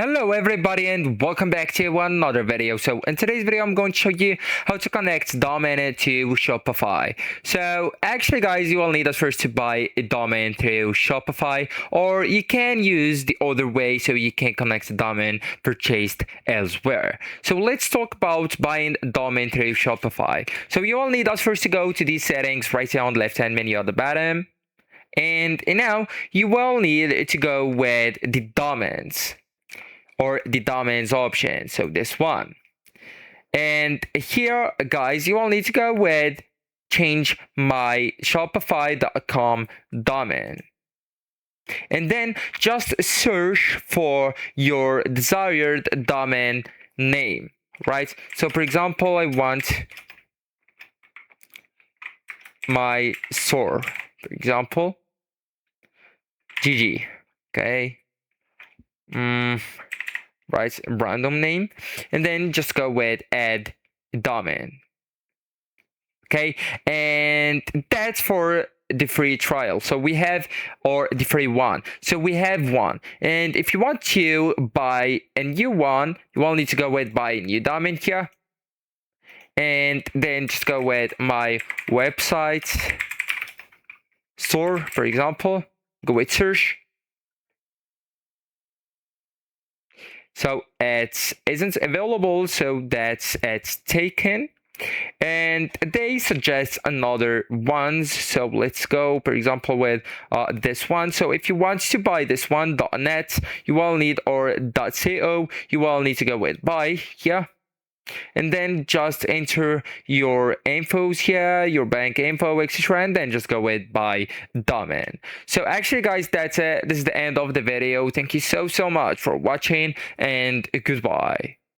Hello everybody and welcome back to another video. So in today's video I'm going to show you how to connect domain to Shopify. So actually guys, you will need us first to buy a domain through Shopify, or you can use the other way so you can connect the domain purchased elsewhere. So let's talk about buying a domain through Shopify. So you will need us first to go to these settings right here on the left hand menu at the bottom, and now you will need to go with the domains or the domains option, so this one. And here guys, you will need to go with change my shopify.com domain, and then just search for your desired domain name, right? So for example, I want my store, for example, GG, okay, right, random name, and then just go with add domain. Okay, and that's for the free trial. So we have, or the free one. So we have one, and if you want to buy a new one, you will need to go with buy a new domain here, and then just go with my website store, for example, go with search. So it isn't available, so it's taken, and they suggest another ones. So let's go, for example, with this one. So if you want to buy this one, .net, you will need, or .co, you will need to go with buy here, and then just enter your infos here, your bank info, etc., and then just go with buy domain. So actually guys, that's it. This is the end of the video. Thank you so much for watching, and goodbye.